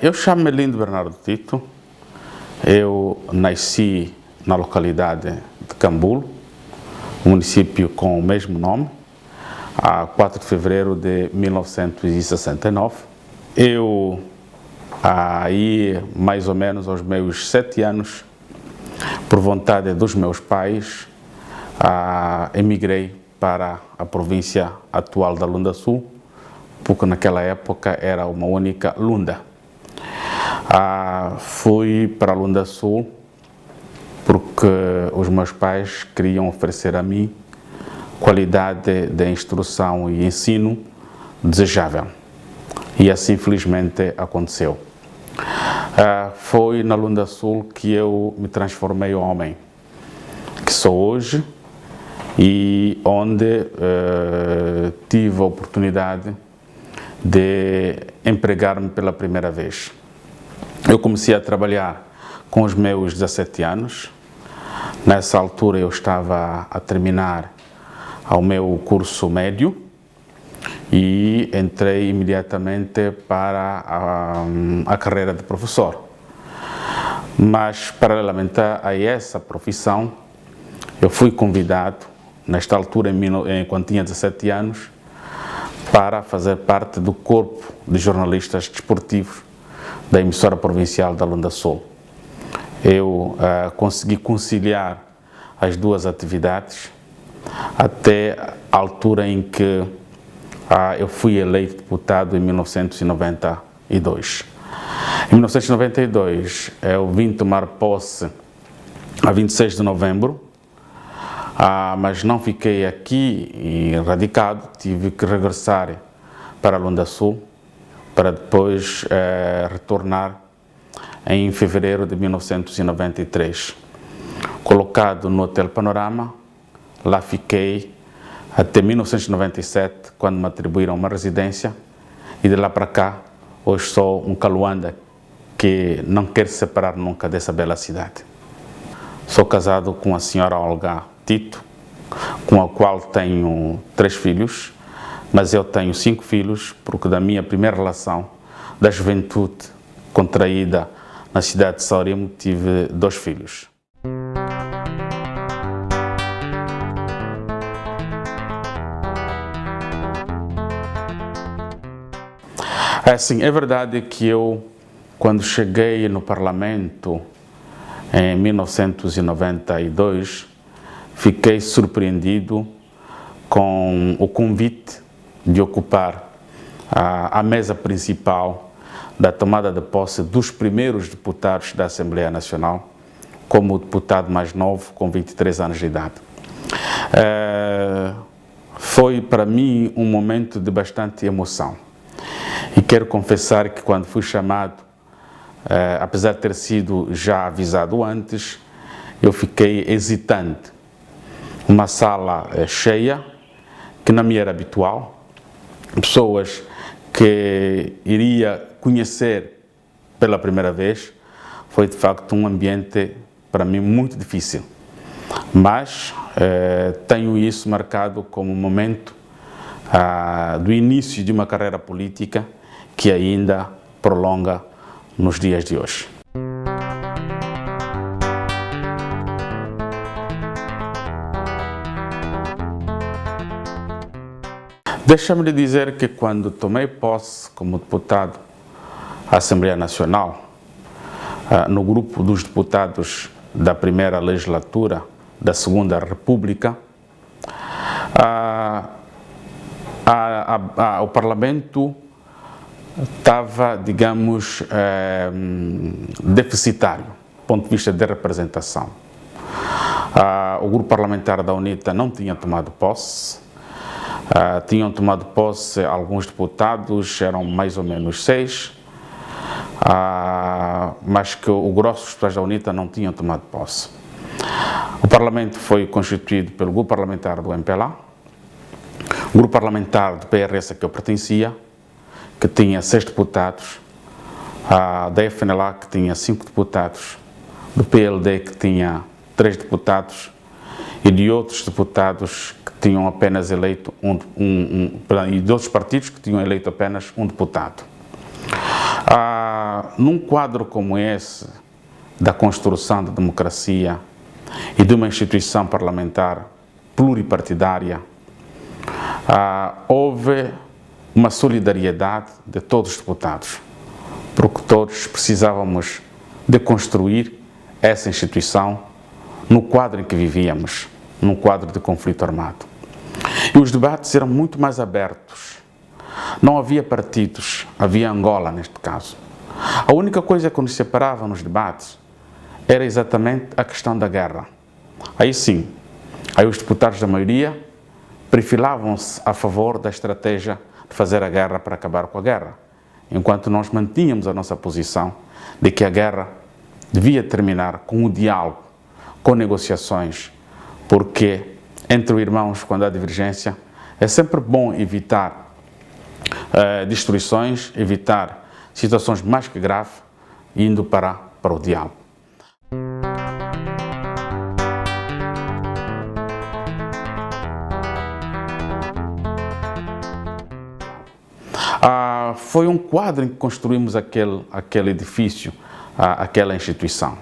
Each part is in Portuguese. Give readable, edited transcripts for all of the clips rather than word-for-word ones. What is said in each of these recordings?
Eu chamo-me Lindo Bernardo Tito, eu nasci na localidade de Cambulo, município com o mesmo nome, a 4 de fevereiro de 1969. Eu, aí mais ou menos aos meus 7 anos, por vontade dos meus pais, emigrei para a província atual da Lunda Sul, porque naquela época era uma única Lunda. Fui para a Lunda Sul porque os meus pais queriam oferecer a mim qualidade de instrução e ensino desejável. E assim, felizmente, aconteceu. Foi na Lunda Sul que eu me transformei em homem, que sou hoje, e onde tive a oportunidade de empregar-me pela primeira vez. Eu comecei a trabalhar com os meus 17 anos. Nessa altura eu estava a terminar o meu curso médio e entrei imediatamente para a carreira de professor. Mas, paralelamente a essa profissão, eu fui convidado, nesta altura, quando tinha 17 anos, para fazer parte do corpo de jornalistas desportivos da emissora provincial da Lunda Sul. Eu consegui conciliar as duas atividades até a altura em que eu fui eleito deputado em 1992. Em 1992, eu vim tomar posse a 26 de novembro, mas não fiquei aqui radicado, tive que regressar para a Lunda Sul, para depois retornar em fevereiro de 1993. Colocado no Hotel Panorama, lá fiquei até 1997, quando me atribuíram uma residência, e de lá para cá, hoje sou um caluanda que não quer se separar nunca dessa bela cidade. Sou casado com a senhora Olga Tito, com a qual tenho 3 filhos, mas eu tenho 5 filhos, porque da minha primeira relação da juventude contraída na cidade de Saurimo tive 2 filhos. Sim, é verdade que eu, quando cheguei no Parlamento em 1992, fiquei surpreendido com o convite de ocupar a mesa principal da tomada de posse dos primeiros deputados da Assembleia Nacional, como o deputado mais novo, com 23 anos de idade. Foi para mim um momento de bastante emoção. E quero confessar que quando fui chamado, apesar de ter sido já avisado antes, eu fiquei hesitante. Uma sala cheia, que não me era habitual, pessoas que iria conhecer pela primeira vez, foi de facto um ambiente para mim muito difícil. Mas tenho isso marcado como um momento do início de uma carreira política que ainda prolonga nos dias de hoje. Deixa-me lhe dizer que quando tomei posse como deputado à Assembleia Nacional, no grupo dos deputados da primeira legislatura da Segunda República, o Parlamento estava, digamos, deficitário, do ponto de vista de representação. O grupo parlamentar da UNITA não tinha tomado posse, tinham tomado posse alguns deputados, eram mais ou menos 6, mas que o grosso dos deputados da UNITA não tinham tomado posse. O Parlamento foi constituído pelo grupo parlamentar do MPLA, o grupo parlamentar do PRS a que eu pertencia, que tinha 6 deputados, da FNLA que tinha 5 deputados, do PLD que tinha 3 deputados e de outros deputados que tinham apenas eleito e de outros partidos que tinham eleito apenas um deputado. Num quadro como esse, da construção da democracia e de uma instituição parlamentar pluripartidária, houve uma solidariedade de todos os deputados, porque todos precisávamos de construir essa instituição no quadro em que vivíamos, num quadro de conflito armado. E os debates eram muito mais abertos. Não havia partidos, havia Angola neste caso. A única coisa que nos separava nos debates era exatamente a questão da guerra. Aí sim, aí os deputados da maioria perfilavam-se a favor da estratégia de fazer a guerra para acabar com a guerra, enquanto nós mantínhamos a nossa posição de que a guerra devia terminar com o diálogo, com negociações, porque entre irmãos, quando há divergência, é sempre bom evitar destruições, evitar situações mais que graves, indo para o diálogo. Foi um quadro em que construímos aquele edifício, aquela instituição,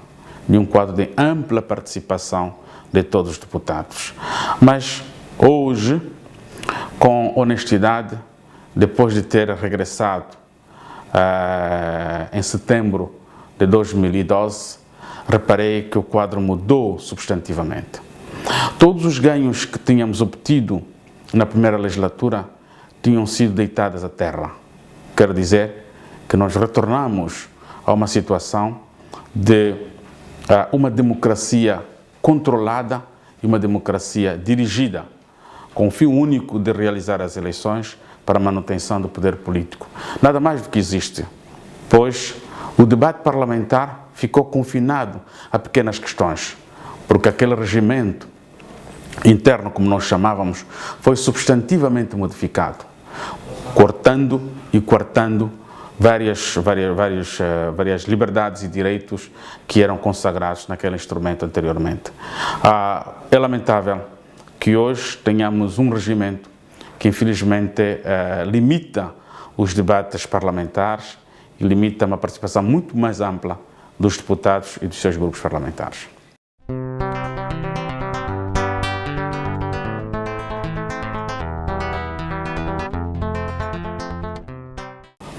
de um quadro de ampla participação de todos os deputados. Mas hoje, com honestidade, depois de ter regressado em setembro de 2012, reparei que o quadro mudou substantivamente. Todos os ganhos que tínhamos obtido na primeira legislatura tinham sido deitados à terra. Quero dizer que nós retornamos a uma situação de uma democracia controlada e uma democracia dirigida, com o fim único de realizar as eleições para a manutenção do poder político. Nada mais do que existe, pois o debate parlamentar ficou confinado a pequenas questões, porque aquele regimento interno, como nós chamávamos, foi substantivamente modificado, cortando e coartando várias liberdades e direitos que eram consagrados naquele instrumento anteriormente. É lamentável que hoje tenhamos um regimento que infelizmente limita os debates parlamentares e limita uma participação muito mais ampla dos deputados e dos seus grupos parlamentares.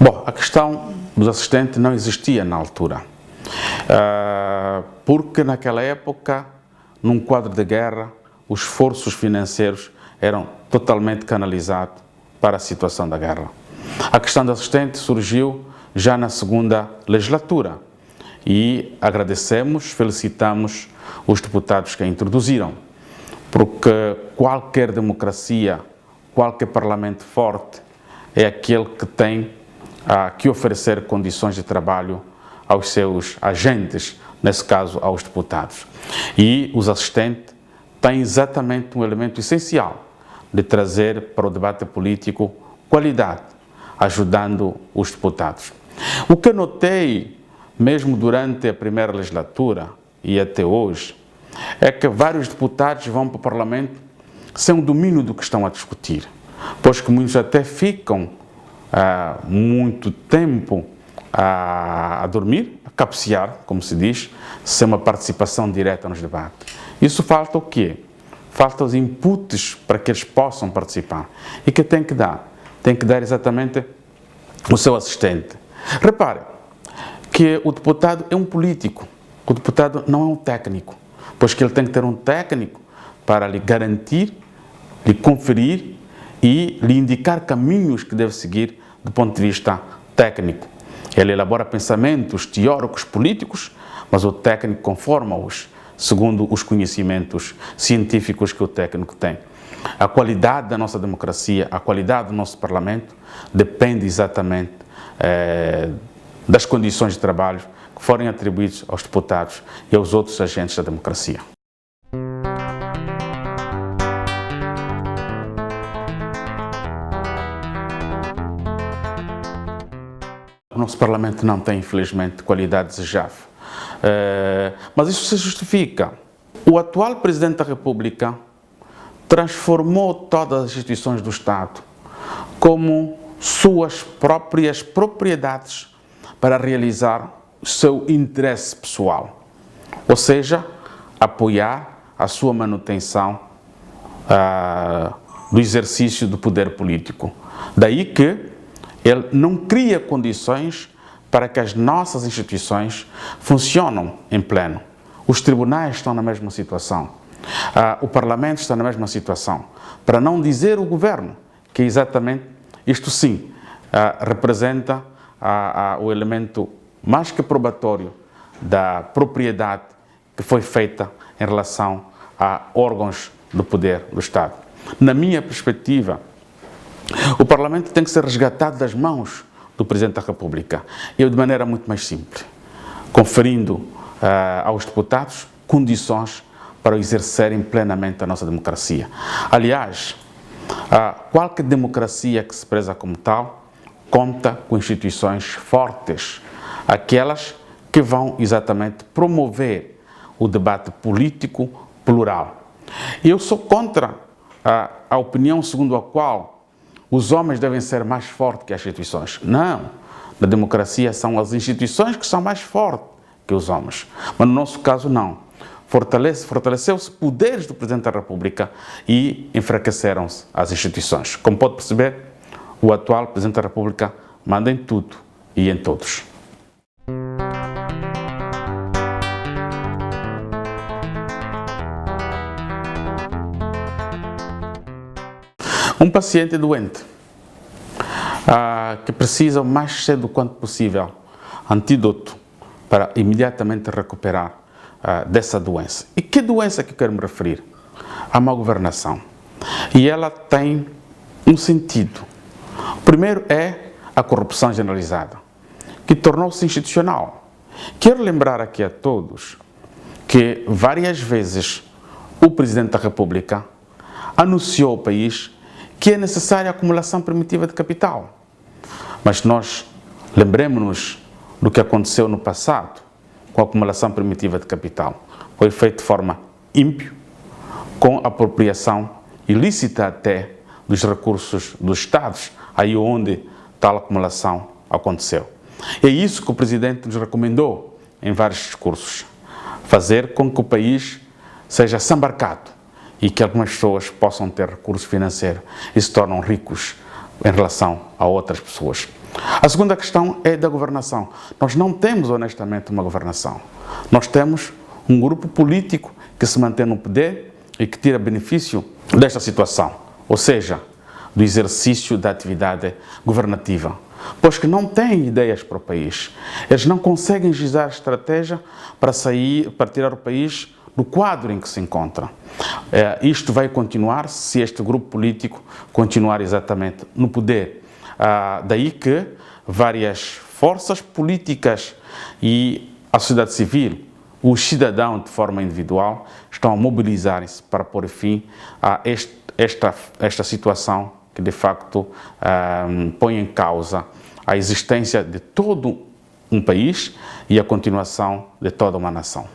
Bom, a questão dos assistentes não existia na altura, porque naquela época, num quadro de guerra, os esforços financeiros eram totalmente canalizados para a situação da guerra. A questão do assistente surgiu já na segunda legislatura e agradecemos, felicitamos os deputados que a introduziram, porque qualquer democracia, qualquer parlamento forte é aquele que tem que oferecer condições de trabalho aos seus agentes, nesse caso aos deputados. E os assistentes têm exatamente um elemento essencial de trazer para o debate político qualidade, ajudando os deputados. O que eu notei, mesmo durante a primeira legislatura e até hoje, é que vários deputados vão para o Parlamento sem o domínio do que estão a discutir, pois que muitos até ficam muito tempo a dormir, a cabecear, como se diz, sem uma participação direta nos debates. Isso falta o quê? Falta os inputs para que eles possam participar. E que tem que dar? Tem que dar exatamente o seu assistente. Repare que o deputado é um político, o deputado não é um técnico, pois que ele tem que ter um técnico para lhe garantir, lhe conferir e lhe indicar caminhos que deve seguir do ponto de vista técnico. Ele elabora pensamentos teóricos políticos, mas o técnico conforma-os segundo os conhecimentos científicos que o técnico tem. A qualidade da nossa democracia, a qualidade do nosso Parlamento depende exatamente das condições de trabalho que forem atribuídas aos deputados e aos outros agentes da democracia. O nosso Parlamento não tem, infelizmente, qualidade desejável. Mas isso se justifica. O atual Presidente da República transformou todas as instituições do Estado como suas próprias propriedades para realizar o seu interesse pessoal, ou seja, apoiar a sua manutenção do exercício do poder político. Daí que ele não cria condições para que as nossas instituições funcionem em pleno. Os tribunais estão na mesma situação. O Parlamento está na mesma situação. Para não dizer o governo, que exatamente isto sim representa o elemento mais que probatório da propriedade que foi feita em relação a órgãos do poder do Estado. Na minha perspectiva, o Parlamento tem que ser resgatado das mãos do Presidente da República e de maneira muito mais simples, conferindo aos deputados condições para exercerem plenamente a nossa democracia. Aliás, qualquer democracia que se preza como tal conta com instituições fortes, aquelas que vão exatamente promover o debate político plural. E eu sou contra a opinião segundo a qual os homens devem ser mais fortes que as instituições. Não, na democracia são as instituições que são mais fortes que os homens. Mas no nosso caso não. Fortaleceu-se poderes do Presidente da República e enfraqueceram-se as instituições. Como pode perceber, o atual Presidente da República manda em tudo e em todos. Um paciente doente que precisa o mais cedo quanto possível antídoto para imediatamente recuperar dessa doença. E que doença que eu quero me referir? A má governação. E ela tem um sentido. O primeiro é a corrupção generalizada, que tornou-se institucional. Quero lembrar aqui a todos que várias vezes o Presidente da República anunciou ao país que é necessária a acumulação primitiva de capital. Mas nós lembremos-nos do que aconteceu no passado com a acumulação primitiva de capital. Foi feito de forma ímpia, com apropriação ilícita até dos recursos dos Estados, aí onde tal acumulação aconteceu. É isso que o Presidente nos recomendou em vários discursos, fazer com que o país seja sambarcado e que algumas pessoas possam ter recursos financeiros e se tornam ricos em relação a outras pessoas. A segunda questão é da governação. Nós não temos, honestamente, uma governação. Nós temos um grupo político que se mantém no poder e que tira benefício desta situação, ou seja, do exercício da atividade governativa, pois que não têm ideias para o país. Eles não conseguem gizar estratégia para tirar o país do quadro em que se encontra. Isto vai continuar se este grupo político continuar exatamente no poder. Daí que várias forças políticas e a sociedade civil, os cidadãos de forma individual, estão a mobilizarem-se para pôr fim a esta situação que de facto põe em causa a existência de todo um país e a continuação de toda uma nação.